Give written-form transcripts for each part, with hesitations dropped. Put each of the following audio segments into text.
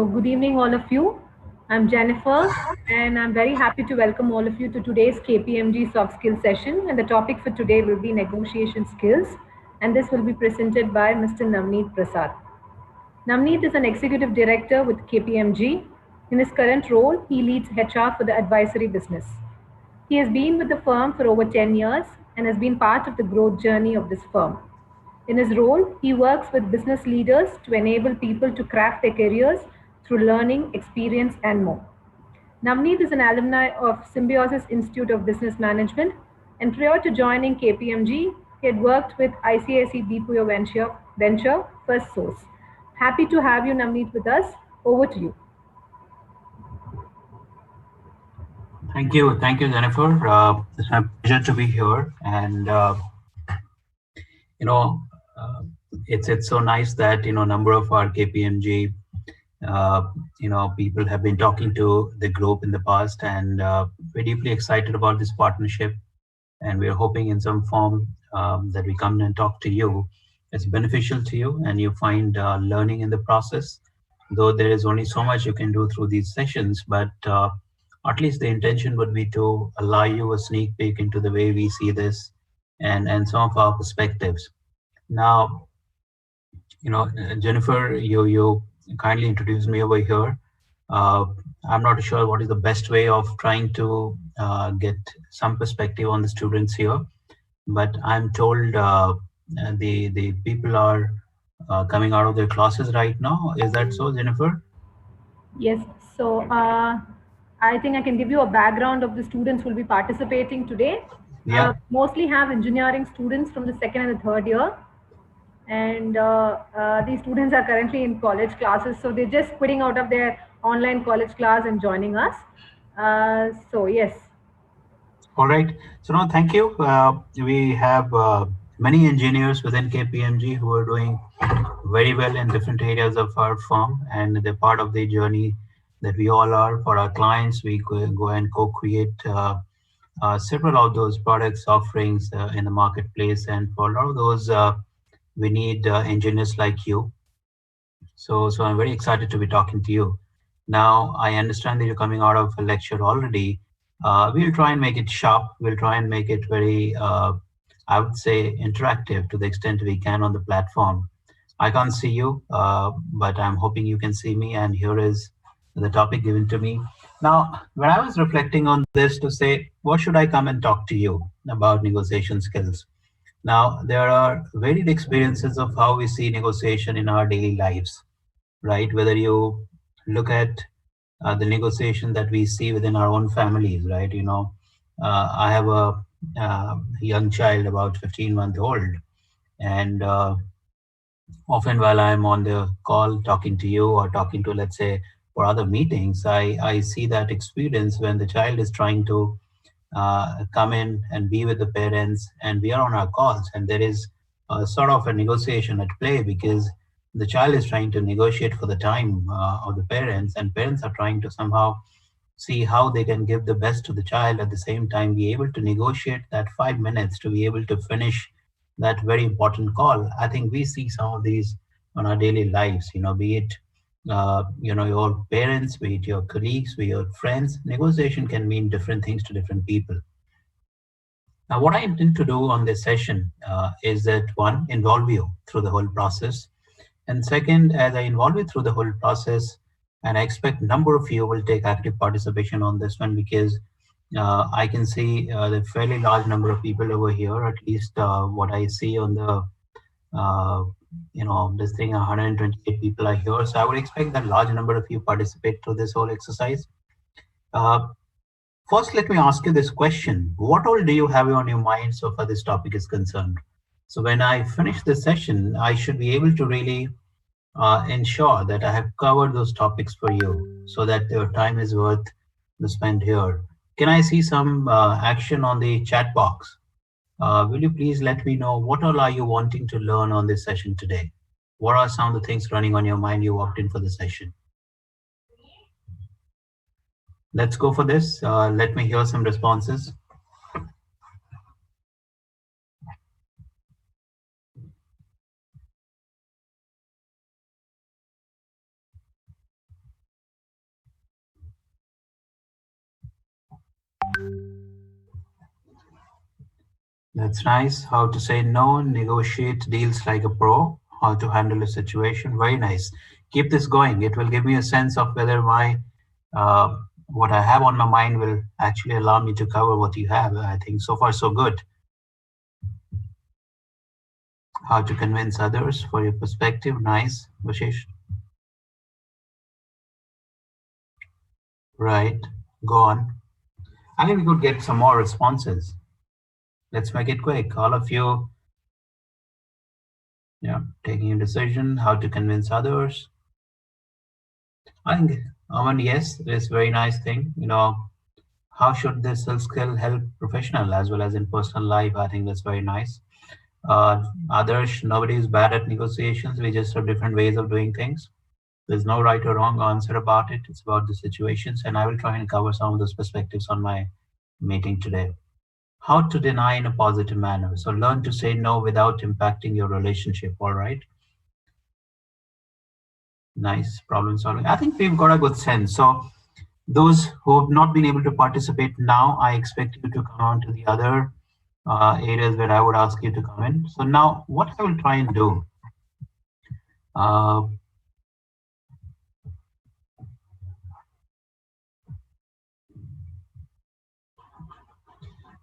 Good evening, all of you. I'm Jennifer, and I'm very happy to welcome all of you to today's KPMG soft skills session. And the topic for today will be negotiation skills, and this will be presented by Mr. Navneet Prasad. Navneet is an executive director with KPMG. In his current role, he leads HR for the advisory business. He has been with the firm for over 10 years and has been part of the growth journey of this firm. In his role, he works with business leaders to enable people to craft their careers through learning, experience, and more. Navneet is an alumni of Symbiosis Institute of Business Management, and prior to joining KPMG, he had worked with ICICI BPO Venture First Source. Happy to have you, Navneet, with us. Over to you. Thank you, Jennifer. It's my pleasure to be here, and you know, uh, it's so nice that number of our KPMG uh, people have been talking to the group in the past, and we're deeply excited about this partnership, and we're hoping in some form that we come and talk to you. It's beneficial to you, and you find learning in the process. Though there is only so much you can do through these sessions, but at least the intention would be to allow you a sneak peek into the way we see this and some of our perspectives. Now, Jennifer, you kindly introduced me over here. Uh, I'm not sure what is the best way of trying to get some perspective on the students here, but I'm told the people are coming out of their classes right now. Is that so, Jennifer? Yes, so I think I can give you a background of the students who will be participating today. Yeah. Mostly have engineering students from the second and the third year, and these students are currently in college classes, so they're just quitting out of their online college class and joining us. So yes. All right. So no, thank you. We have many engineers within KPMG who are doing very well in different areas of our firm, and they're part of the journey that we all are for our clients. We go and co-create several of those products offerings in the marketplace, and for a lot of those, we need engineers like you. So I'm very excited to be talking to you. Now, I understand that you're coming out of a lecture already. We'll try and make it sharp. We'll try and make it very, I would say, interactive to the extent we can on the platform. I can't see you, but I'm hoping you can see me. And here is the topic given to me. Now, when I was reflecting on this to say, what should I come and talk to you about negotiation skills? Now, there are varied experiences of how we see negotiation in our daily lives, right? Whether you look at the negotiation that we see within our own families, right? I have a young child, about 15-month old, and often while I'm on the call talking to you or talking to, let's say, for other meetings, I see that experience when the child is trying to come in and be with the parents, and we are on our calls, and there is a sort of a negotiation at play because the child is trying to negotiate for the time of the parents, and parents are trying to somehow see how they can give the best to the child, at the same time be able to negotiate that 5 minutes to be able to finish that very important call. I think we see some of these on our daily lives, be it your parents, be it your colleagues, be it your friends. Negotiation can mean different things to different people. Now, what I intend to do on this session is that one, involve you through the whole process. And second, as I involve you through the whole process, and I expect number of you will take active participation on this one because I can see the fairly large number of people over here, at least what I see on the, this thing, 128 people are here. So I would expect that large number of you participate through this whole exercise. Uh, First, let me ask you this question. What all do you have on your mind so far this topic is concerned? So when I finish this session, I should be able to really ensure that I have covered those topics for you so that your time is worth to spend here. Can I see some action on the chat box? Will you please let me know what all are you wanting to learn on this session today? What are some of the things running on your mind you walked in for the session? Let's go for this. Let me hear some responses. That's nice. How to say no, negotiate deals like a pro, how to handle a situation. Very nice. Keep this going. It will give me a sense of whether uh, what I have on my mind will actually allow me to cover what you have. I think so far so good. How to convince others for your perspective. Nice, Vashish. Right. Go on. I think we could get some more responses. Let's make it quick. All of you, taking a decision, how to convince others. I think, Aman, yes, it's a very nice thing. How should this skill help professional as well as in personal life? I think that's very nice. Others, nobody is bad at negotiations. We just have different ways of doing things. There's no right or wrong answer about it. It's about the situations, and I will try and cover some of those perspectives on my meeting today. How to deny in a positive manner. So learn to say no without impacting your relationship. All right. Nice problem solving. I think we've got a good sense. So those who have not been able to participate now, I expect you to come on to the other areas where I would ask you to come in. So now what I will try and do uh,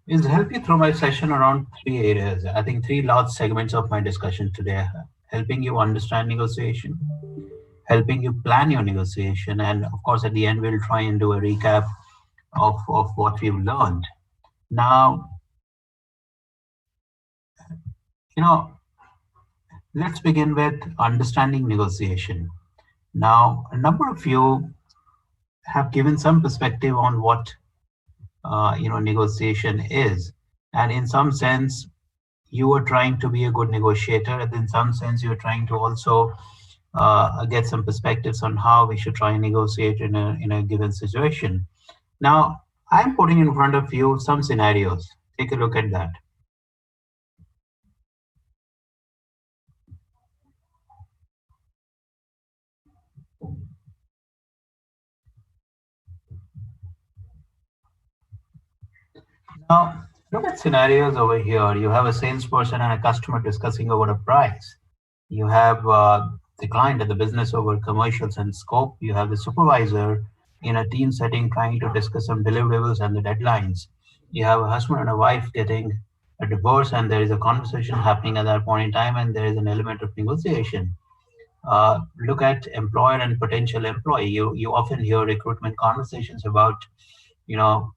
is help you through my session around three areas. I think three large segments of my discussion today, helping you understand negotiation, helping you plan your negotiation, and of course, at the end, we'll try and do a recap of what we've learned. Now, you know, let's begin with understanding negotiation. Now, a number of you have given some perspective on what negotiation is, and in some sense, you are trying to be a good negotiator, and in some sense, you're trying to also get some perspectives on how we should try and negotiate in a given situation. Now, I'm putting in front of you some scenarios. Take a look at that. Now, look at scenarios over here. You have a salesperson and a customer discussing over a price. You have the client and the business over commercials and scope. You have the supervisor in a team setting trying to discuss some deliverables and the deadlines. You have a husband and a wife getting a divorce, and there is a conversation happening at that point in time, and there is an element of negotiation. Look at employer and potential employee. You often hear recruitment conversations about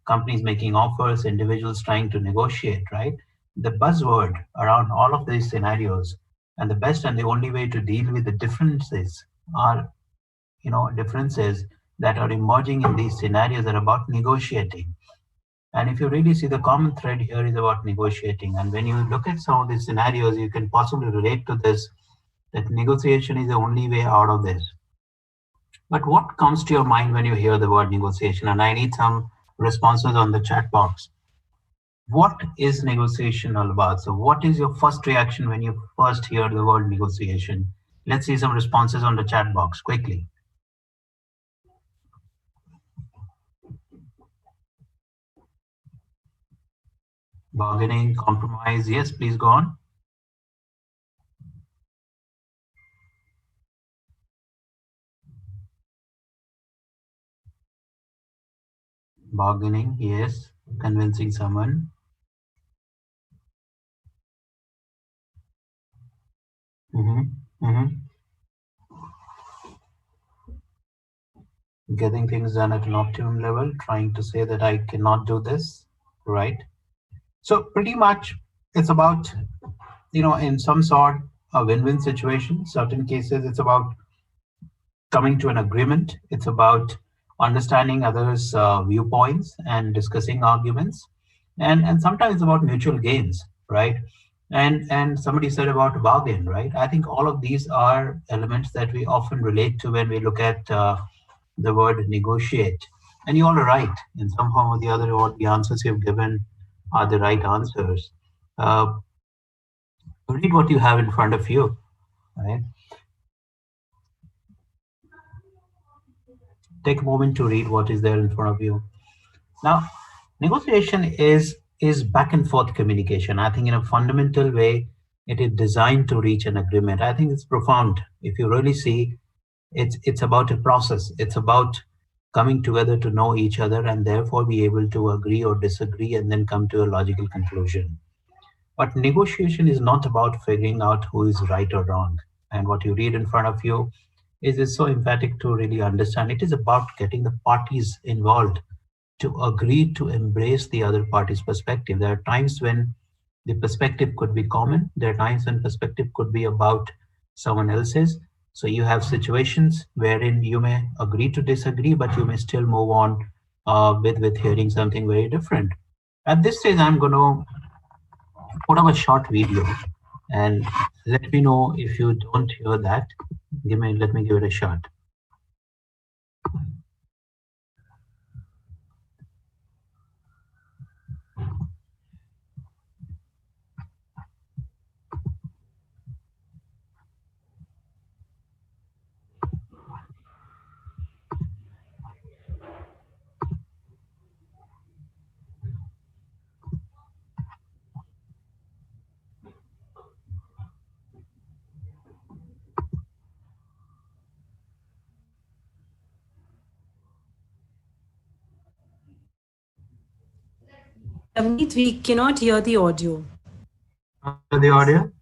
companies making offers, individuals trying to negotiate, right? The buzzword around all of these scenarios, and the best and the only way to deal with the differences are differences that are emerging in these scenarios are about negotiating. And if you really see, the common thread here is about negotiating. And when you look at some of these scenarios, you can possibly relate to this, that negotiation is the only way out of this. But what comes to your mind when you hear the word negotiation? And I need some responses on the chat box. What is negotiation all about? So, what is your first reaction when you first hear the word negotiation? Let's see some responses on the chat box quickly. Bargaining, compromise. Yes, please go on. Bargaining, yes. Convincing someone. Hmm. Hmm. Getting things done at an optimum level, trying to say that I cannot do this, right? So, pretty much it's about, in some sort, a win win situation. Certain cases, it's about coming to an agreement. It's about understanding others' viewpoints and discussing arguments, and sometimes it's about mutual gains, right? And somebody said about a bargain, right? I think all of these are elements that we often relate to when we look at the word negotiate. And you all are right in some form or the other. All the answers you've given are the right answers. Uh, Read what you have in front of you, right? Take a moment to read what is there in front of you. Now, negotiation is is back and forth communication. I think in a fundamental way, it is designed to reach an agreement. I think it's profound. If you really see, it's about a process. It's about coming together to know each other and therefore be able to agree or disagree and then come to a logical conclusion. But negotiation is not about figuring out who is right or wrong. And what you read in front of you is so emphatic to really understand. It is about getting the parties involved to agree to embrace the other party's perspective. There are times when the perspective could be common, there are times when perspective could be about someone else's. So you have situations wherein you may agree to disagree, but you may still move on with hearing something very different. At this stage, I'm going to put up a short video and let me know if you don't hear that. Let me give it a shot. Navneet, we cannot hear the audio. Cannot hear the audio?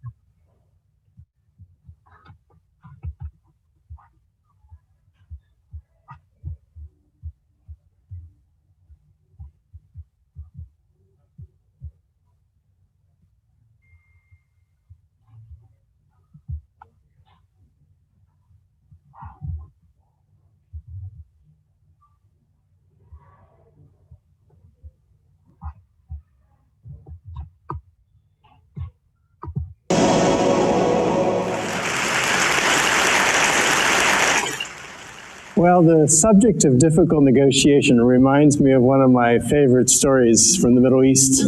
Well, the subject of difficult negotiation reminds me of one of my favorite stories from the Middle East,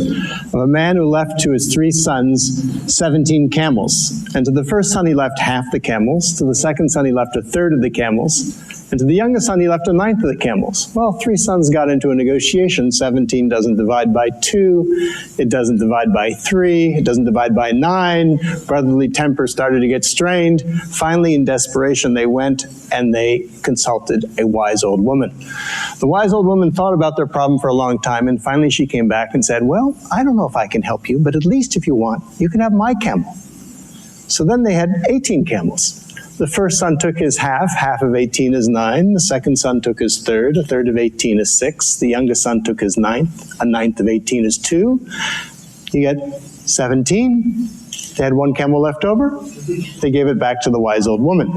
of a man who left to his 3 sons 17 camels. And to the first son he left half the camels, to the second son he left a third of the camels, and to the youngest son he left a ninth of the camels. Well, 3 sons got into a negotiation. 17 doesn't divide by 2, it doesn't divide by 3, it doesn't divide by 9. Brotherly temper started to get strained. Finally, in desperation, they went and they consulted a wise old woman. The wise old woman thought about their problem for a long time, and finally she came back and said, well, I don't know if I can help you, but at least if you want, you can have my camel. So then they had 18 camels. The first son took his half of 18 is 9. The second son took his third, a third of 18 is 6. The youngest son took his ninth, a ninth of 18 is 2. You get 17. They had 1 camel left over. They gave it back to the wise old woman.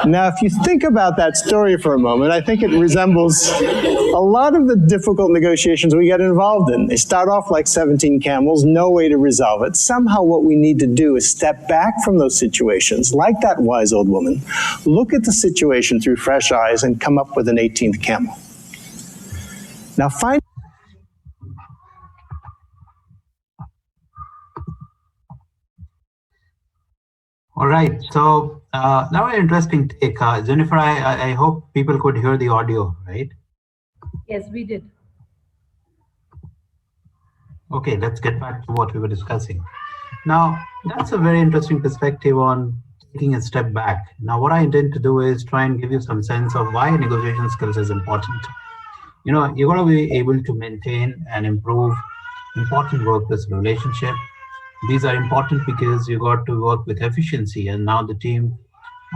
Now, if you think about that story for a moment, I think it resembles a lot of the difficult negotiations we get involved in. They start off like 17 camels, no way to resolve it. Somehow what we need to do is step back from those situations, like that wise old woman, look at the situation through fresh eyes, and come up with an 18th camel. Now, find All right. So that was an interesting take. Jennifer, I hope people could hear the audio, right? Yes, we did. Okay, let's get back to what we were discussing. Now, that's a very interesting perspective on taking a step back. Now, what I intend to do is try and give you some sense of why negotiation skills is important. You know, you're going to be able to maintain and improve important workplace relationship. These are important because you got to work with efficiency, and now the team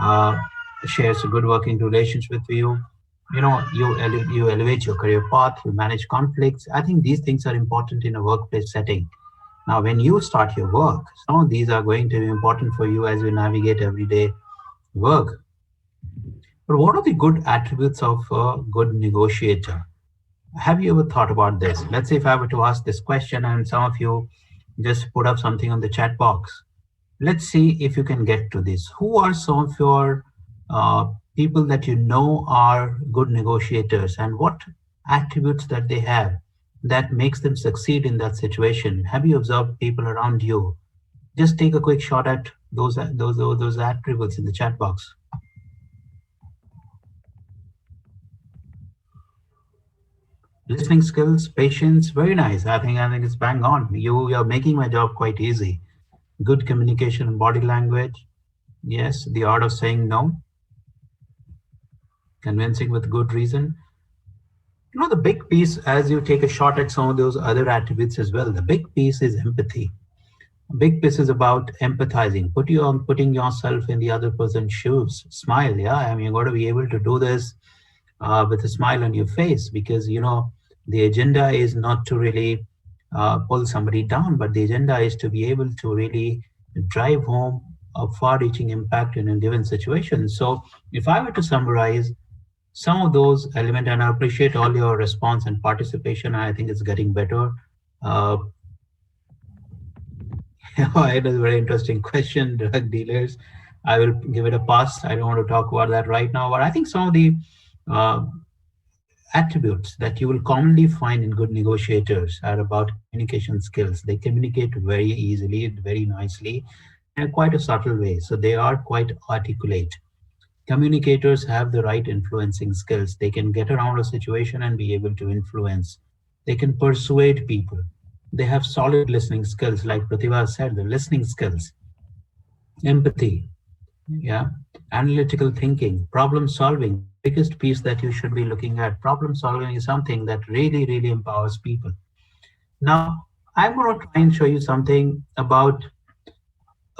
uh, shares a good working relationship with you. You know, you elevate your career path, you manage conflicts. I think these things are important in a workplace setting. Now, when you start your work, some of these are going to be important for you as you navigate everyday work. But what are the good attributes of a good negotiator? Have you ever thought about this? Let's say if I were to ask this question and some of you just put up something on the chat box. Let's see if you can get to this. Who are some of your people that you know are good negotiators, and what attributes that they have that makes them succeed in that situation? Have you observed people around you? Just take a quick shot at those attributes in the chat box. Listening skills, patience, very nice. I think it's bang on. You're making my job quite easy. Good communication and body language. Yes, the art of saying no, convincing with good reason. The big piece, as you take a shot at some of those other attributes as well, the big piece is empathy. Big piece is about empathizing, putting yourself in the other person's shoes. Smile, yeah. I mean, you got to be able to do this with a smile on your face, because the agenda is not to really pull somebody down, but the agenda is to be able to really drive home a far-reaching impact in a given situation. So, if I were to summarize some of those elements, and I appreciate all your response and participation, I think it's getting better. Uh, it is a very interesting question, drug dealers. I will give it a pass. I don't want to talk about that right now, but I think some of the uh, attributes that you will commonly find in good negotiators are about communication skills. They communicate very easily, very nicely, in quite a subtle way. So they are quite articulate. Communicators have the right influencing skills. They can get around a situation and be able to influence. They can persuade people. They have solid listening skills, like Pratibha said, the listening skills, empathy, yeah, analytical thinking, problem solving. The biggest piece that you should be looking at, problem solving is something that really, really empowers people. Now, I'm going to try and show you something about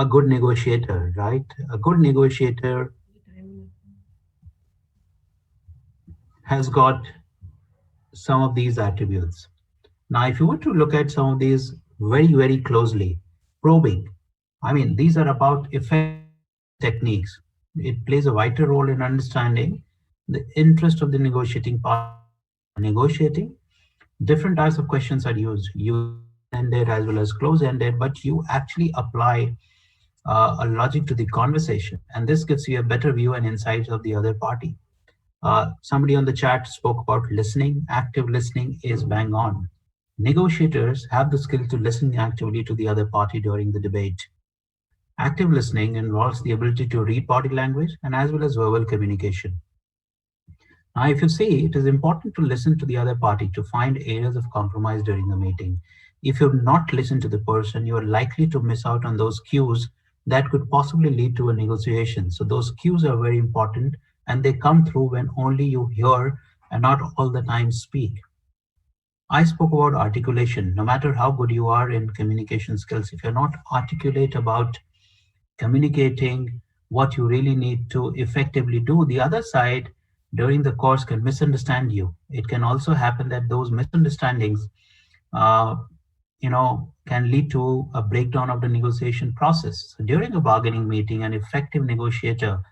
a good negotiator, right? A good negotiator has got some of these attributes. Now, if you were to look at some of these very, very closely, probing, I mean, these are about effective listening techniques. It plays a vital role in understanding the interest of the negotiating party. While negotiating, different types of questions are used. You use open-ended as well as close-ended, but you actually apply a logic to the conversation, and this gives you a better view and insights of the other party. Somebody on the chat spoke about listening. Active listening is bang on. Negotiators have the skill to listen actively to the other party during the debate. Active listening involves the ability to read body language and as well as verbal communication. Now, if you see, it is important to listen to the other party to find areas of compromise during the meeting. If you not listen to the person, you are likely to miss out on those cues that could possibly lead to a negotiation. So those cues are very important, and they come through when only you hear and not all the time speak. I spoke about articulation. No matter how good you are in communication skills, if you're not articulate about communicating what you really need to effectively do, the other side during the course can misunderstand you. It can also happen that those misunderstandings, uh, can lead to a breakdown of the negotiation process. So during a bargaining meeting, an effective negotiator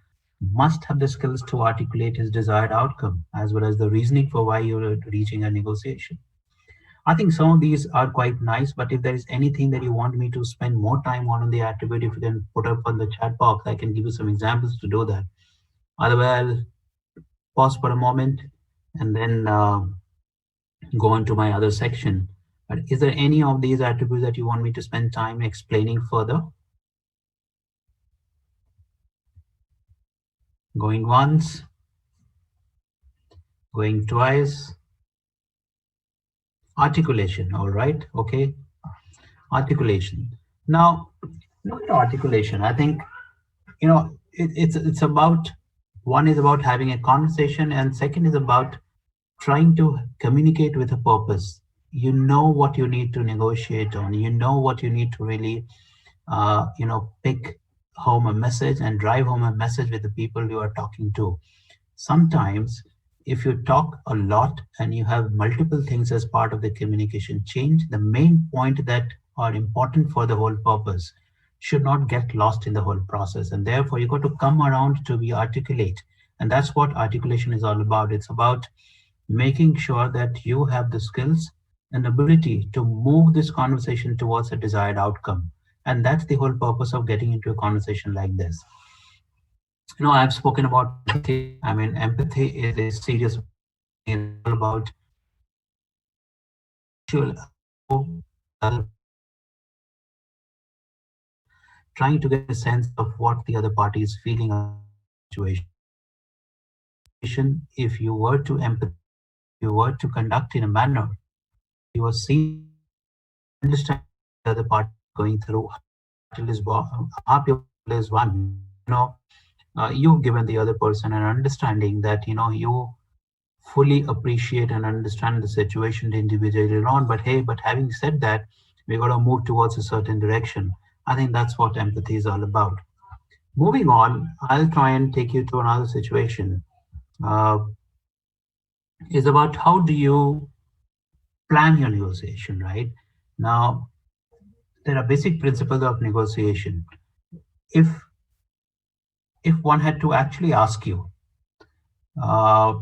must have the skills to articulate his desired outcome as well as the reasoning for why you're reaching a negotiation. I think some of these are quite nice, but if there is anything that you want me to spend more time on in the attribute, if you can put up on the chat box, I can give you some examples to do that. Otherwise, I'll pause for a moment and then go on to my other section. But is there any of these attributes that you want me to spend time explaining further? Going once, going twice. Articulation, all right, okay. Articulation. Now, look at articulation. I think it's about, one is about having a conversation, and second is about trying to communicate with a purpose. You know what you need to negotiate on, you know what you need to really pick home a message and drive home a message with the people you are talking to. Sometimes, if you talk a lot and you have multiple things as part of the communication change, the main point that are important for the whole purpose should not get lost in the whole process. And therefore, you got to come around to be articulate. And that's what articulation is all about. It's about making sure that you have the skills and ability to move this conversation towards a desired outcome. And that's the whole purpose of getting into a conversation like this. I've spoken about empathy. I mean, empathy is a serious word. I think it's all about actual how the other party is feeling about a particular situation, trying to get a sense of what the other party is feeling about a given situation. In a given situation, if you were to empathize, you were to conduct in a manner that you were seen understand what the other party is going through, how people is one, because you've given the other person an understanding that you fully appreciate and understand the situation the individual is on. But hey, but having said that, we got to move towards a certain direction. I think that's what empathy is all about. Moving on, I'll try and take you to another situation. Uh, is about how do you plan your negotiation, right? Now, there are basic principles of negotiation. If one had to actually ask you, uh,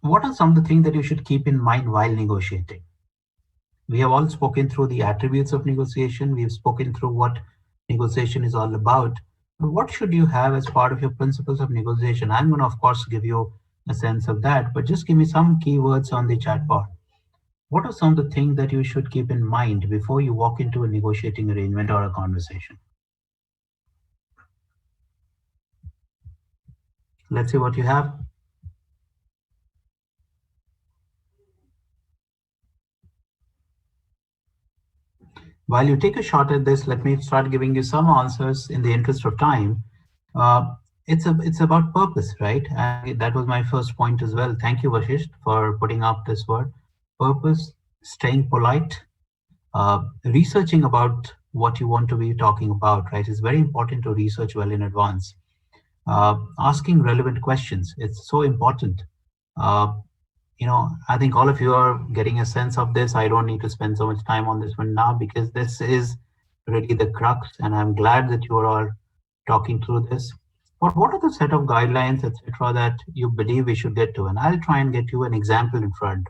what are some of the things that you should keep in mind while negotiating? We have all spoken through the attributes of negotiation. We've spoken through what negotiation is all about. But what should you have as part of your principles of negotiation? I'm going to, of course, give you a sense of that, but just give me some keywords on the chat bar. What are some of the things that you should keep in mind before you walk into a negotiating arrangement or a conversation? Let's see what you have. While you take a shot at this, let me start giving you some answers in the interest of time. Uh, it's about purpose, right? And that was my first point as well. Thank you, Vashish, for putting up this word. Purpose, staying polite, researching about what you want to be talking about, right? It's very important to research well in advance. Asking relevant questions, it's so important. Uh, I think all of you are getting a sense of this. I don't need to spend so much time on this one now because this is really the crux, and I'm glad that you are all talking through this. But what are the set of guidelines, etc., that you believe we should get to? And I'll try and get you an example in front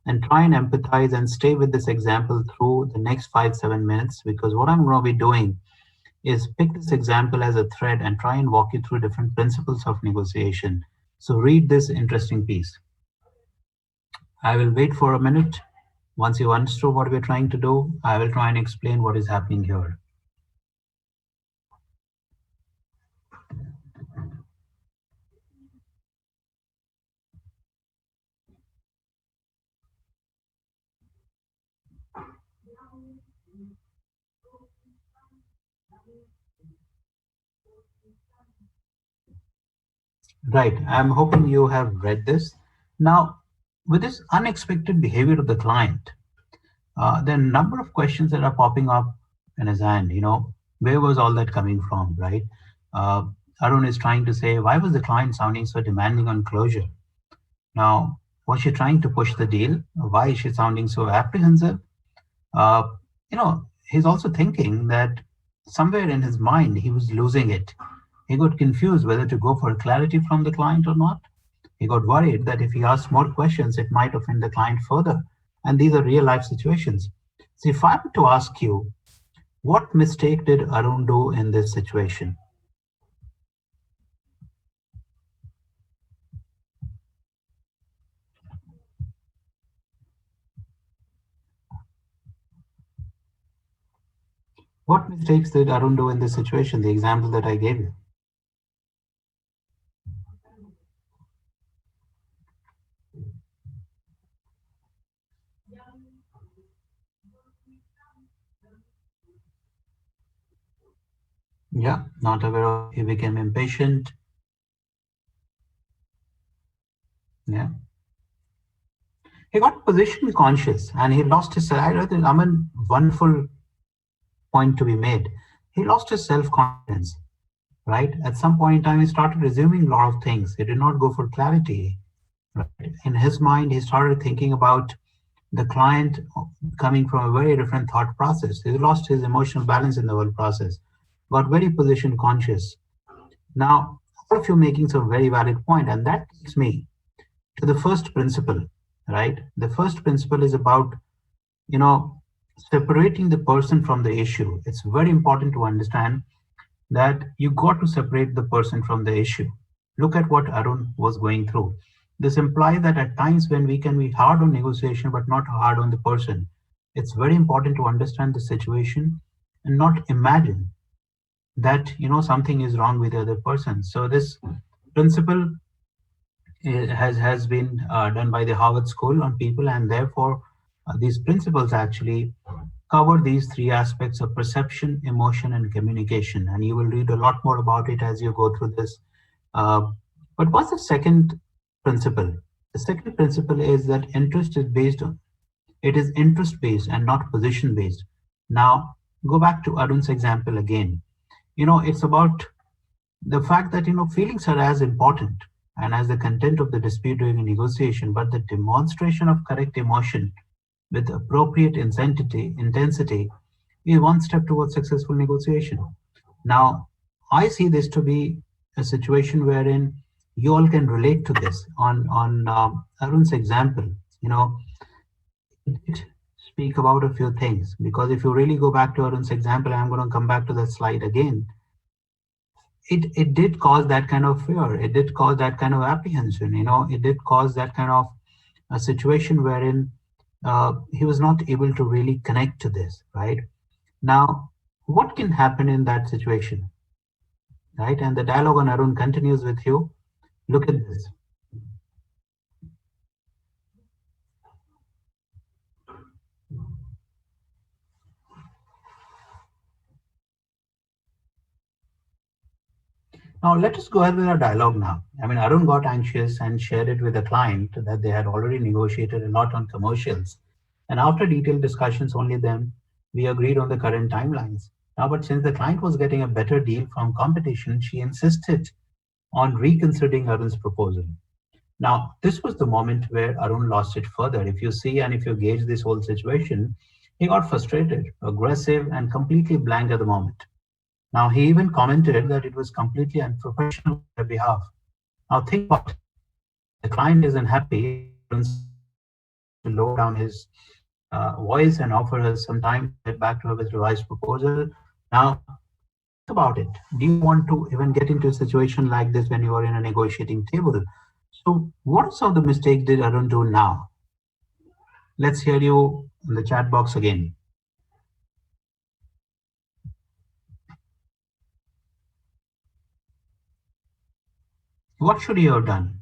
and try and empathize and stay with this example through the next 5-7 minutes, because what I'm going to be doing is pick this example as a thread and try and walk you through different principles of negotiation. So read this interesting piece. I will wait for a minute. Once you understood what we're trying to do, I will try and explain what is happening here. Right, I'm hoping you have read this. Now, with this unexpected behavior of the client, there are a number of questions that are popping up in his hand. Where was all that coming from, right? Uh, Arun is trying to say, why was the client sounding so demanding on closure? Now, was she trying to push the deal? Why is she sounding so apprehensive? Uh, he's also thinking that somewhere in his mind, he was losing it. He got confused whether to go for clarity from the client or not. He got worried that if he asked more questions, it might offend the client further. And these are real life situations. So if I were to ask you, what mistake did Arun do in this situation? What mistakes did Arun do in this situation? The example that I gave you. Yeah, not aware of, he became impatient. Yeah. He got position conscious and he lost his, I think, wonderful point to be made. He lost his self-confidence, right? At some point in time, he started assuming a lot of things. He did not go for clarity, right? In his mind, he started thinking about the client coming from a very different thought process. He lost his emotional balance in the whole process, got very position conscious. Now, all of you making some very valid point, and that takes me to the first principle, right? The first principle is about, you know, separating the person from the issue. It's very important to understand that you got to separate the person from the issue. Look at what Arun was going through. This implies that at times when we can be hard on negotiation but not hard on the person, it's very important to understand the situation and not imagine that something is wrong with the other person. So this principle has been done by the Harvard School on people, and therefore these principles actually cover these three aspects of perception, emotion, and communication. And you will read a lot more about it as you go through this. Uh, but what's the second principle? The second principle is that interest is based on it is interest based and not position based. Now, go back to Arun's example again. It's about the fact that feelings are as important and as the content of the dispute during a negotiation, but the demonstration of correct emotion with appropriate intensity is one step towards successful negotiation. Now, I see this to be a situation wherein you all can relate to this. On Arun's example, you know, it did speak about a few things, because if you really go back to Arun's example, I'm going to come back to that slide again. It did cause that kind of fear. It did cause that kind of apprehension. It did cause that kind of a situation wherein he was not able to really connect to this, right? Now, what can happen in that situation, right? And the dialogue on Arun continues with you. Look at this. Now, let us go ahead with our dialogue now. I mean, Arun got anxious and shared it with the client that they had already negotiated a lot on commercials. And after detailed discussions, only then we agreed on the current timelines. Now, but since the client was getting a better deal from competition, she insisted on reconsidering Arun's proposal. Now, this was the moment where Arun lost it further. If you see and if you gauge this whole situation, he got frustrated, aggressive, and completely blank at the moment. Now, he even commented that it was completely unprofessional on their behalf. Now, think about it. The client isn't happy, and Arun to lower down his voice and offer her some time to get back to her with revised proposal. Now, think about it. Do you want to even get into a situation like this when you are in a negotiating table? So, what some of the mistakes did Arun do now? Let's hear you in the chat box again. What should he have done?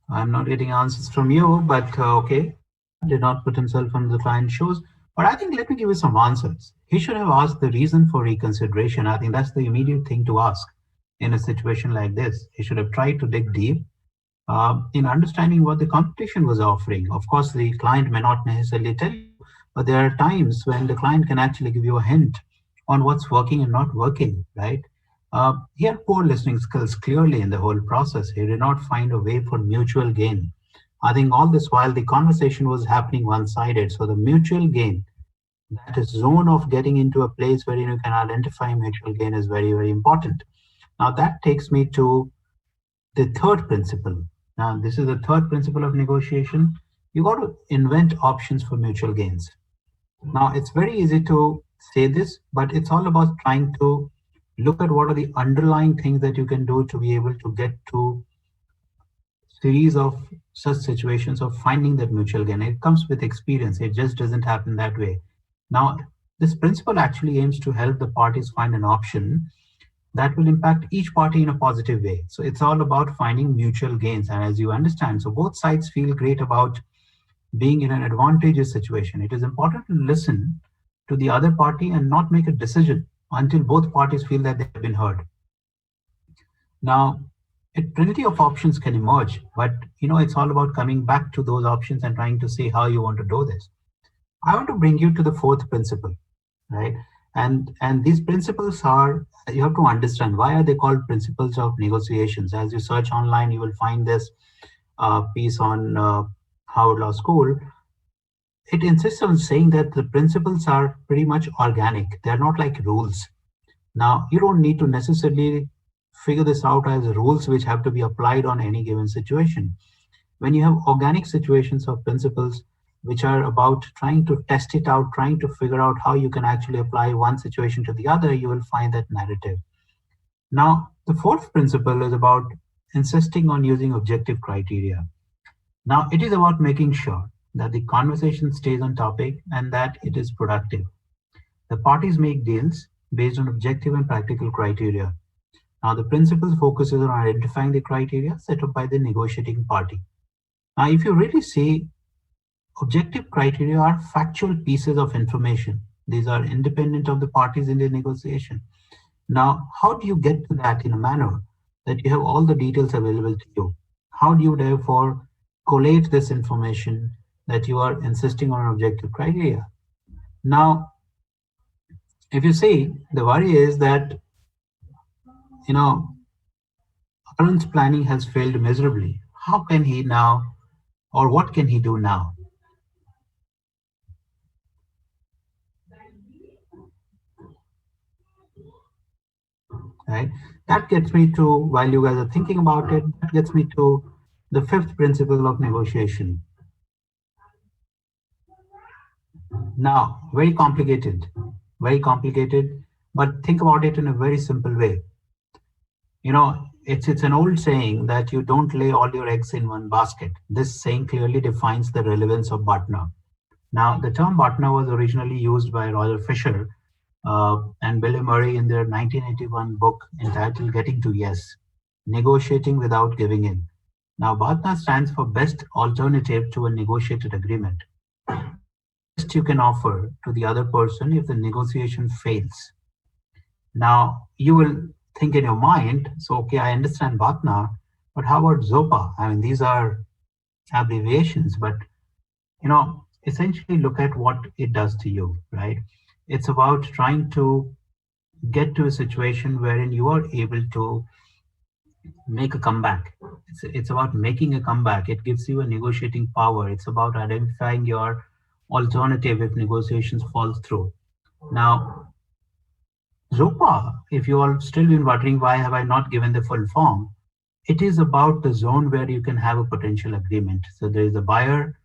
I'm not getting answers from you, but okay. Did not put himself in the client's shoes. But I think let me give you some answers. He should have asked the reason for reconsideration. I think that's the immediate thing to ask in a situation like this. He should have tried to dig deep in understanding what the competition was offering. Of course, the client may not necessarily tell you, but there are times when the client can actually give you a hint on what's working and not working, right? He had poor listening skills clearly in the whole process. He did not find a way for mutual gain. I think all this while the conversation was happening one sided. So the mutual gain, that is zone of getting into a place where you can identify mutual gain, is very, very important. Now that takes me to the third principle. Now, this is the third principle of negotiation. You got to invent options for mutual gains. Now, it's very easy to say this, but it's all about trying to look at what are the underlying things that you can do to be able to get to series of such situations of finding that mutual gain. It comes with experience. It just doesn't happen that way. Now, this principle actually aims to help the parties find an option that will impact each party in a positive way. So it's all about finding mutual gains. And as you understand, so both sides feel great about being in an advantageous situation. It is important to listen to the other party and not make a decision until both parties feel that they have been heard. Now, a trinity of options can emerge, but it's all about coming back to those options and trying to see how you want to do this. I want to bring you to the fourth principle, right? And these principles are, you have to understand why are they called principles of negotiations. As you search online, you will find this piece on Howard Law School. It insists on saying that the principles are pretty much organic. They're not like rules. Now, you don't need to necessarily figure this out as rules which have to be applied on any given situation. When you have organic situations of principles which are about trying to test it out, trying to figure out how you can actually apply one situation to the other, you will find that narrative. Now, the fourth principle is about insisting on using objective criteria. Now, it is about making sure that the conversation stays on topic and that it is productive. The parties make deals based on objective and practical criteria. Now, the principle focuses on identifying the criteria set up by the negotiating party. Now, if you really see, objective criteria are factual pieces of information. These are independent of the parties in the negotiation. Now, how do you get to that in a manner that you have all the details available to you? How do you therefore collate this information that you are insisting on objective criteria? Now, if you see, the worry is that, you know, Arun's planning has failed miserably. How can he now, or what can he do now? Right? That gets me to, while you guys are thinking about it, that gets me to the fifth principle of negotiation. Now, very complicated, but think about it in a very simple way. You know, it's an old saying that you don't lay all your eggs in one basket. This saying clearly defines the relevance of partner. Now, the term partner was originally used by Roger Fisher and Billy Murray in their 1981 book entitled Getting to Yes, Negotiating Without Giving In. Now, BATNA stands for Best Alternative to a Negotiated Agreement. It's the best you can offer to the other person if the negotiation fails. Now, you will think in your mind, so okay, I understand BATNA, but how about ZOPA? I mean, these are abbreviations, but essentially look at what it does to you, right? It's about trying to get to a situation wherein you are able to make a comeback. It's about making a comeback. It gives you a negotiating power. It's about identifying your alternative if negotiations fall through. Now, Zopa, if you are still been wondering why have I not given the full form, it is about the zone where you can have a potential agreement. So there is a buyer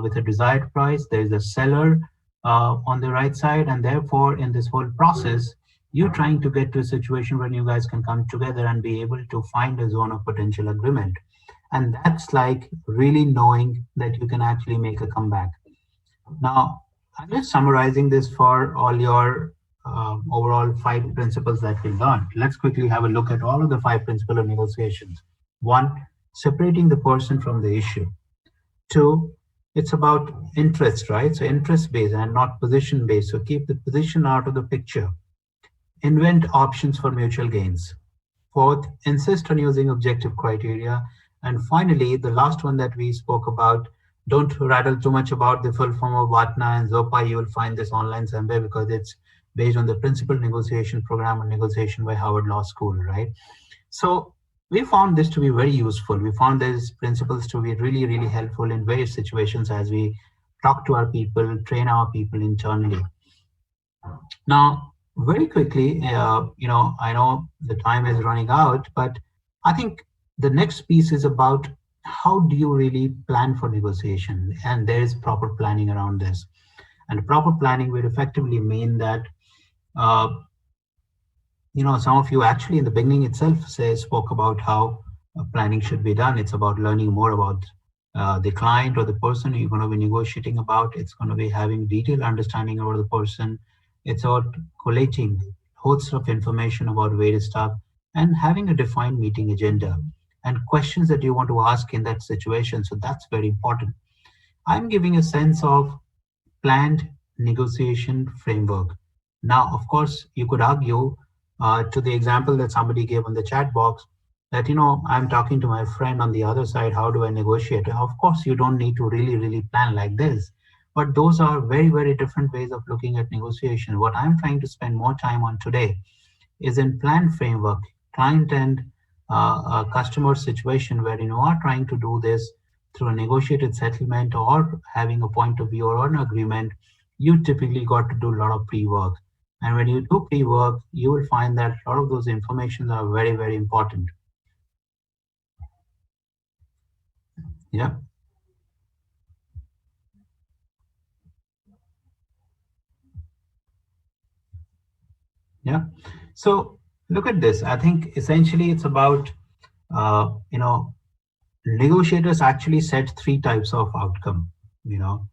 with a desired price, there is a seller on the right side, and therefore in this whole process, you're trying to get to a situation where you guys can come together and be able to find a zone of potential agreement. And that's like really knowing that you can actually make a comeback. Now, I'm just summarizing this for all your overall five principles that we learned. Let's quickly have a look at all of the five principles of negotiations. One, separating the person from the issue. Two, it's about interest, right? So interest based and not position based. So keep the position out of the picture. Invent options for mutual gains. Fourth, insist on using objective criteria. And finally, the last one that we spoke about, don't rattle too much about the full form of VATNA and ZOPA. You will find this online somewhere because it's based on the Principal Negotiation Program on Negotiation by Harvard Law School, right? So we found this to be very useful. We found these principles to be really, really helpful in various situations as we talk to our people, train our people internally. Now, very quickly, I know the time is running out, but I think the next piece is about how do you really plan for negotiation? And there is proper planning around this. And proper planning would effectively mean that, uh, some of you actually in the beginning itself spoke about how planning should be done. It's about learning more about the client or the person you're going to be negotiating about. It's going to be having detailed understanding about the person. It's about collating hosts of information about various stuff and having a defined meeting agenda and questions that you want to ask in that situation. So that's very important. I'm giving a sense of planned negotiation framework. Now, of course, you could argue to the example that somebody gave on the chat box that, I'm talking to my friend on the other side, how do I negotiate? Of course, you don't need to really, really plan like this. But those are very, very different ways of looking at negotiation. What I'm trying to spend more time on today is in planned framework, client and customer situation where you are trying to do this through a negotiated settlement or having a point of view or an agreement. You typically got to do a lot of pre-work. And when you do pre-work, you will find that a lot of those information are very, very important. Yeah. Yeah. So look at this. I think essentially it's about you know, negotiators actually set three types of outcome. You know,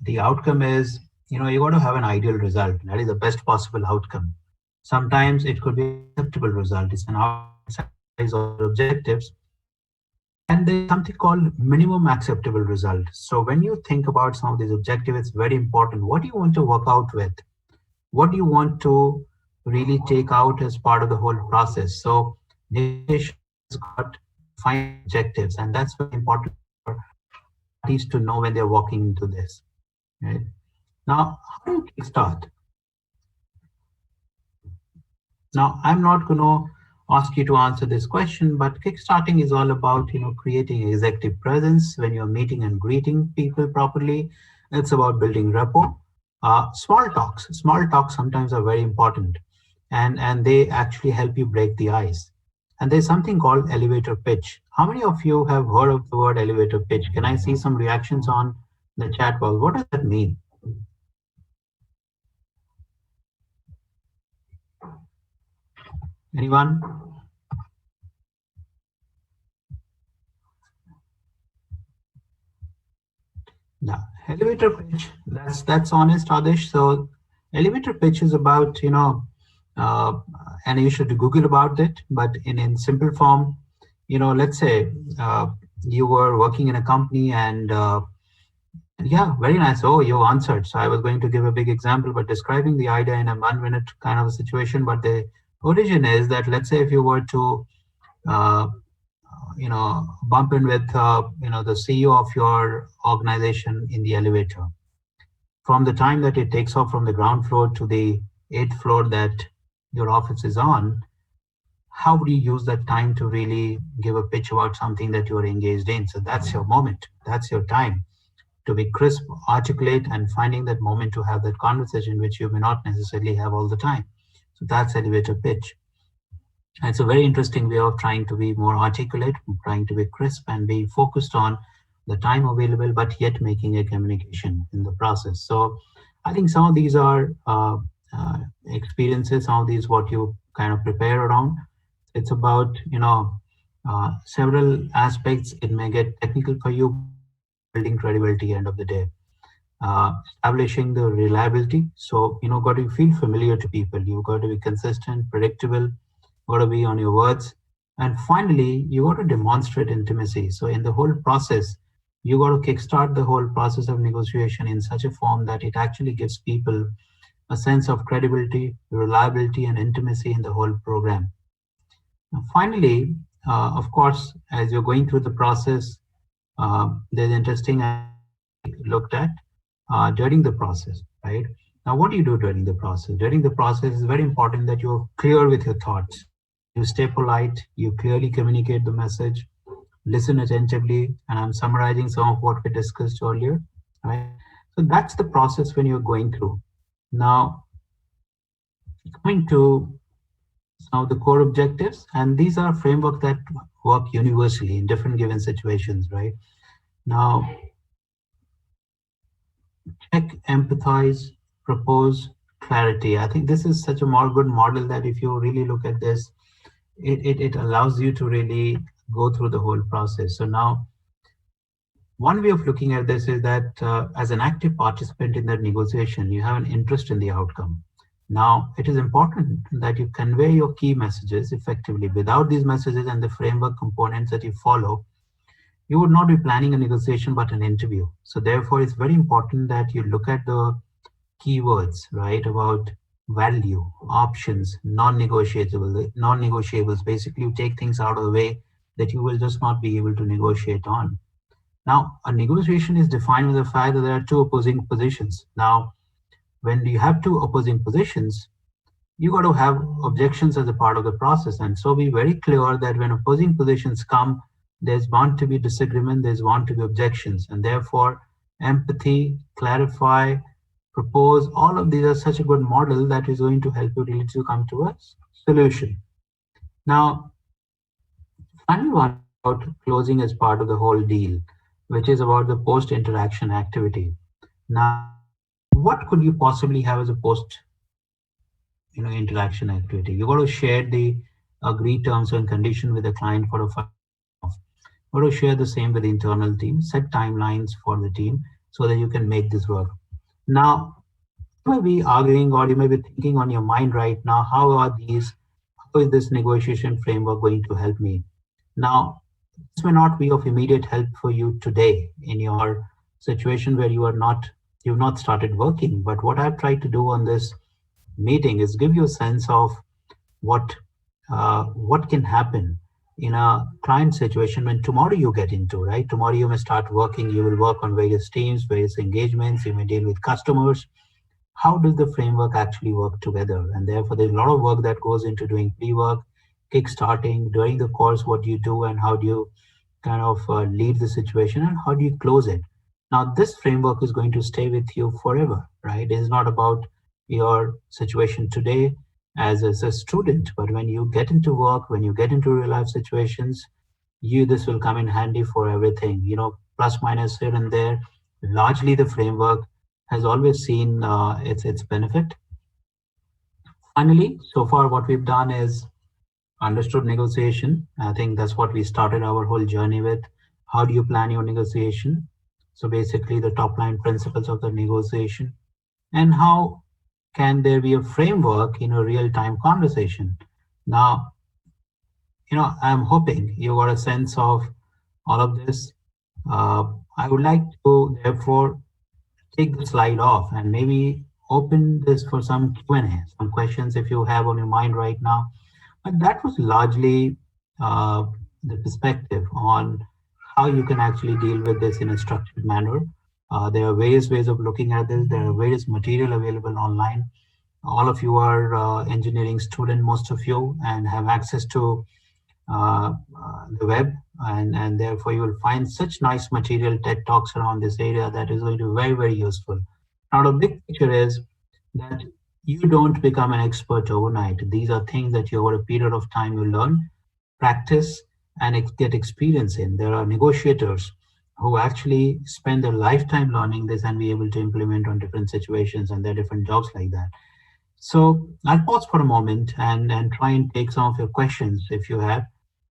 the outcome is, you got to have an ideal result. That is the best possible outcome. Sometimes it could be an acceptable result. It's an outcome that satisfies all your objectives. And there's something called minimum acceptable result. So when you think about some of these objectives, it's very important. What do you want to work out with? What do you want to really take out as part of the whole process? So negotiation has got defined objectives, and that's very important for parties to know when they're walking into this. Right? Now, how do you kickstart? Now, I'm not going to ask you to answer this question, but kickstarting is all about, creating executive presence when you're meeting and greeting people properly. It's about building rapport. Small talks sometimes are very important, and they actually help you break the ice. And there's something called elevator pitch. How many of you have heard of the word elevator pitch? Can I see some reactions on the chat box? What does that mean? Anyone? Yeah, elevator pitch. That's honest, Adesh. So, elevator pitch is about uh, and you should Google about it. But in simple form, let's say you were working in a company and yeah, very nice. Oh, you answered. So I was going to give a big example, but describing the idea in a 1 minute kind of a situation. But the origin is that let's say if you were to uh, bump in with the CEO of your organization in the elevator. From the time that it takes off from the ground floor to the eighth floor that your office is on, how would you use that time to really give a pitch about something that you're engaged in? So that's your moment. That's your time to be crisp, articulate, and finding that moment to have that conversation, which you may not necessarily have all the time. So that's elevator pitch. And it's a very interesting way of trying to be more articulate, trying to be crisp, and be focused on the time available, but yet making a communication in the process. So I think some of these are experiences, some of these what you kind of prepare around. It's about, several aspects. It may get technical for you, but it's about building credibility end of the day. Establishing the reliability. So, got to feel familiar to people. You've got to be consistent, predictable, got to be on your words. And finally, you got to demonstrate intimacy. So, in the whole process, you got to kickstart the whole process of negotiation in such a form that it actually gives people a sense of credibility, reliability, and intimacy in the whole program. Now, finally, of course, as you're going through the process, there's interesting aspects to be looked at during the process, right? Now, what do you do during the process? During the process, it's very important that you're clear with your thoughts. You stay polite, you clearly communicate the message, listen attentively, and I'm summarizing some of what we discussed earlier, right? So that's the process when you're going through. Now, coming to some of the core objectives, and these are frameworks that work universally in different given situations, right? Now, check, empathize, propose, clarity. I think this is such a more good model that if you really look at this, it allows you to really go through the whole process. So now, one way of looking at this is that as an active participant in that negotiation, you have an interest in the outcome. Now, it is important that you convey your key messages effectively. Without these messages and the framework components that you follow, you would not be planning a negotiation but an interview. So therefore, it's very important that you look at the keywords, right, about value, options, non-negotiables. Basically, you take things out of the way that you will just not be able to negotiate on. Now, a negotiation is defined with the fact that there are two opposing positions. Now, when you have two opposing positions, you got to have objections as a part of the process. And so be very clear that when opposing positions come, there's bound to be disagreement, there's bound to be objections. And therefore, empathy, clarify, propose, all of these are such a good model that is going to help you really to come to a solution. Now, final one is about closing as part of the whole deal, which is about the post-interaction activity. Now, what could you possibly have as a post interaction activity? You got to share the agree terms and condition with the client for a off, or to share the same with the internal team, set timelines for the team so that you can make this work. Now, you may be arguing or you may be thinking on your mind right now, how is this negotiation framework going to help me? Now, this may not be of immediate help for you today in your situation where you've not started working. But what I've tried to do on this meeting is give you a sense of what what can happen in a client situation when tomorrow you get into, right? Tomorrow you may start working, you will work on various teams, various engagements, you may deal with customers. How does the framework actually work together? And therefore, there's a lot of work that goes into doing pre-work, kick-starting, during the course, what do you do and how do you kind of lead the situation and how do you close it? Now, this framework is going to stay with you forever, right? It's not about your situation today as a student, but when you get into work, when you get into real life situations, this will come in handy for everything, plus minus here and there. Largely, the framework has always seen its benefit. Finally, so far, what we've done is understood negotiation. I think that's what we started our whole journey with. How do you plan your negotiation? So basically, the top line principles of the negotiation, and how can there be a framework in a real time conversation? Now, I'm hoping you got a sense of all of this. I would like to therefore take the slide off and maybe open this for some Q&A, some questions if you have on your mind right now. But that was largely uh, the perspective on how you can actually deal with this in a structured manner. There are various ways of looking at this. There are various material available online. All of you are engineering student, most of you, and have access to the web, and therefore you will find such nice material, TED Talks around this area that is going to be very, very useful. Now, the big picture is that you don't become an expert overnight. These are things that you over a period of time you learn, practice, and get experience in. There are negotiators who actually spend their lifetime learning this and be able to implement on different situations, and there are different jobs like that. So I'll pause for a moment and try and take some of your questions if you have.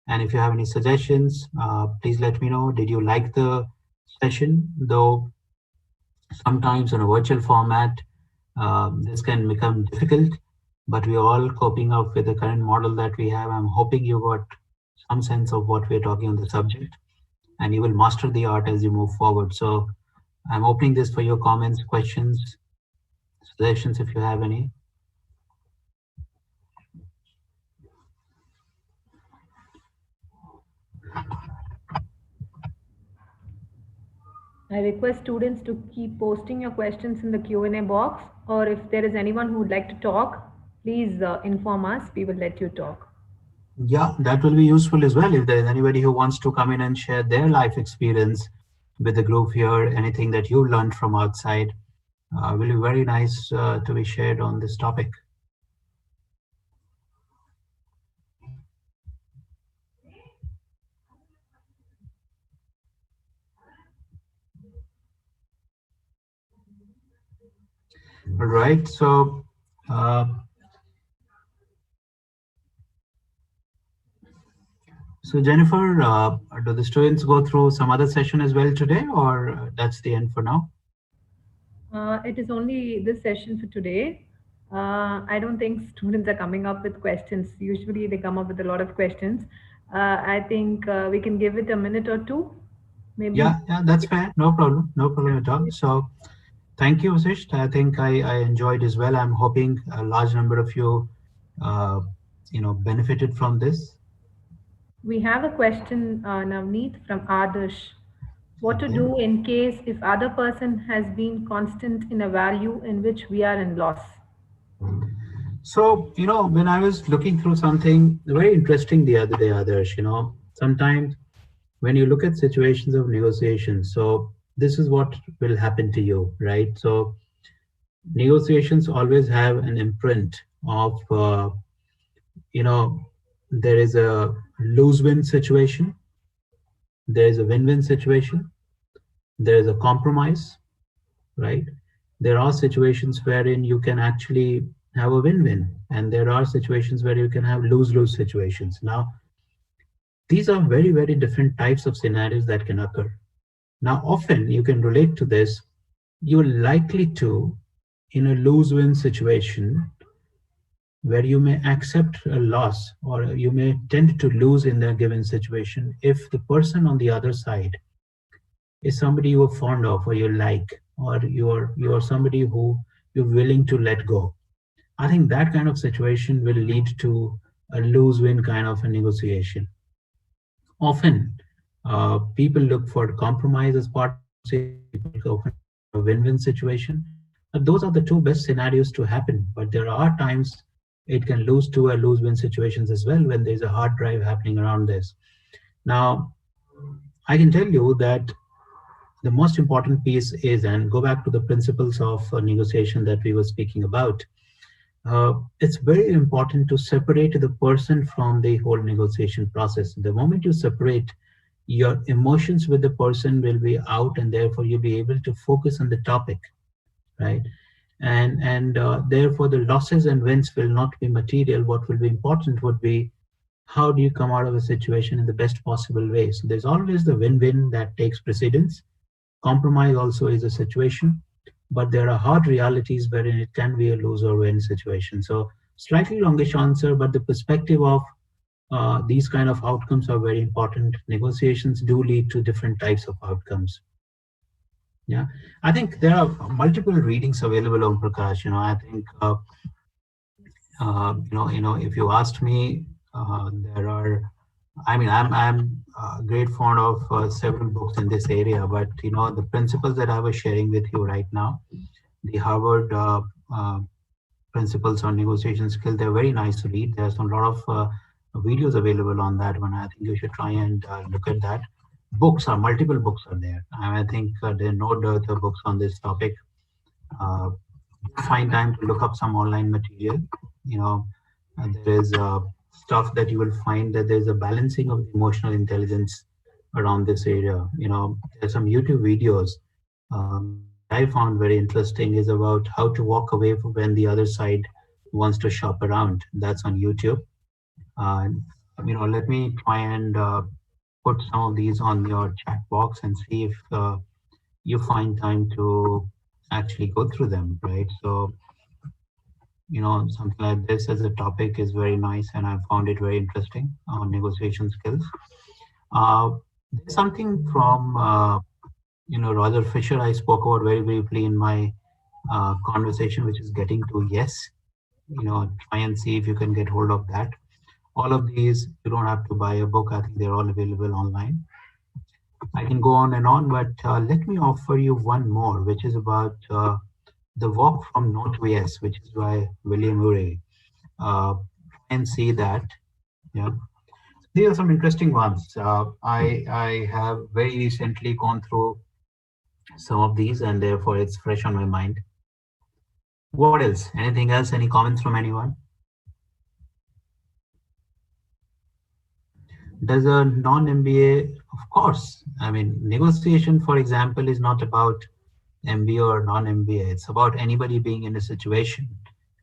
And if you have any suggestions, please let me know. Did you like the session? Though sometimes in a virtual format, this can become difficult, but we're all coping up with the current model that we have. I'm hoping you got some sense of what we're talking on the subject, and you will master the art as you move forward. So I'm opening this for your comments, questions, suggestions if you have any. I request students to keep posting your questions in the Q&A box, or if there is anyone who would like to talk, please inform us. We will let you talk. Yeah, that will be useful as well. If there is anybody who wants to come in and share their life experience with the group here, anything that you learned from outside, will be very nice to be shared on this topic. All right, so Jennifer, do the students go through some other session as well today, or that's the end for now? It is only this session for today. I don't think students are coming up with questions. Usually they come up with a lot of questions. I think we can give it a minute or two, maybe. Yeah, that's fair. No problem at all. So thank you, Vasish. I think I enjoyed as well. I'm hoping a large number of you, benefited from this. We have a question, Navneet, from Adarsh. What to Okay. do in case if other person has been constant in a value in which we are in loss? So, when I was looking through something very interesting the other day, Adarsh, sometimes when you look at situations of negotiation, so this is what will happen to you, right? So, negotiations always have an imprint of, you know, there is a lose-win situation, there is a win-win situation, there is a compromise, right? There are situations wherein you can actually have a win-win, and there are situations where you can have lose-lose situations. Now, these are very, very different types of scenarios that can occur. Now, often you can relate to this. You're likely to, in a lose-win situation, where you may accept a loss or you may tend to lose in a given situation if the person on the other side is somebody you are fond of or you like, or you're somebody who you're willing to let go. I think that kind of situation will lead to a lose-win kind of a negotiation. Often, people look for compromise as part of negotiation. People often look for a win-win situation. Those are the two best scenarios to happen. But there are times it can lose to a lose-win situations as well when there's a hard drive happening around this. Now, I can tell you that the most important piece is, and go back to the principles of negotiation that we were speaking about. It's very important to separate the person from the whole negotiation process. The moment you separate, your emotions with the person will be out, and therefore you'll be able to focus on the topic, right? And therefore the losses and wins will not be material. What will be important would be how do you come out of a situation in the best possible way. So there's always the win-win that takes precedence. Compromise also is a situation, but there are hard realities wherein it can be a lose or win situation. So slightly longish answer, but the perspective of these kind of outcomes are very important. Negotiations do lead to different types of outcomes. Yeah, I think there are multiple readings available on Prakash. I think if you asked me, there are. I mean, I'm a great fond of several books in this area, but the principles that I was sharing with you right now, the Harvard principles on negotiation skill, they're very nice to read. There's a lot of videos available on that one. I think you should try and look at that. Multiple books are there. I think there are no dearth of books on this topic. Uh, Find time to look up some online material. You know, there is stuff that you will find that there's a balancing of emotional intelligence around this area. There's some YouTube videos that I found very interesting is about how to walk away from when the other side wants to shop around. That's on YouTube. Uh, Let me try and put some of these on your chat box and see if you find time to actually go through them, right? So, something like this as a topic is very nice, and I found it very interesting on negotiation skills. Uh, there's something from, Roger Fisher I spoke about very briefly in my conversation, which is getting to yes. Try and see if you can get hold of that. All of these, you don't have to buy a book. I think they're all available online. I can go on and on, but let me offer you one more, which is about the walk from no to yes, which is by William Murray. And see that. Yeah, these are some interesting ones. I have very recently gone through some of these, and therefore it's fresh on my mind. What else? Anything else? Any comments from anyone? Does a non-MBA, of course. I mean, negotiation, for example, is not about MBA or non-MBA. It's about anybody being in a situation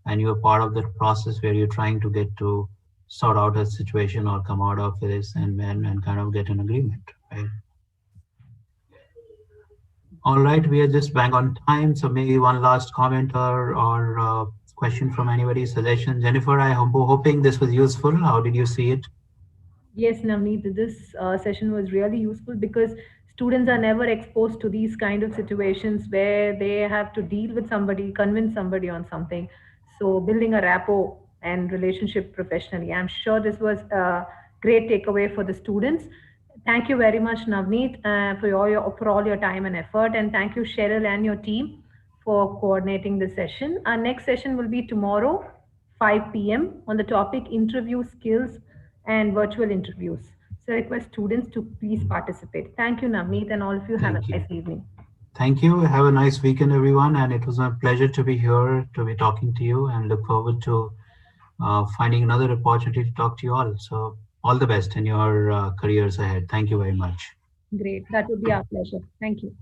and you're part of that process where you're trying to get to sort out a situation or come out of this and kind of get an agreement, right? All right, we are just bang on time. So maybe one last comment or question from anybody, suggestion. Jennifer, I'm hoping this was useful. How did you see it? Yes, Navneet, this session was really useful because students are never exposed to these kind of situations where they have to deal with somebody, convince somebody on something. So building a rapport and relationship professionally. I'm sure this was a great takeaway for the students. Thank you very much, Navneet, for all your time and effort, and thank you, Cheryl, and your team for coordinating the session. Our next session will be tomorrow, 5 p.m., on the topic interview skills and virtual interviews. So I request students to please participate. Thank you, Navneet, and all of you have a Thank you. nice evening. Thank you. Have a nice weekend, everyone. And it was a pleasure to be here, to be talking to you, and look forward to finding another opportunity to talk to you all. So, all the best in your careers ahead. Thank you very much. Great. That would be our pleasure. Thank you.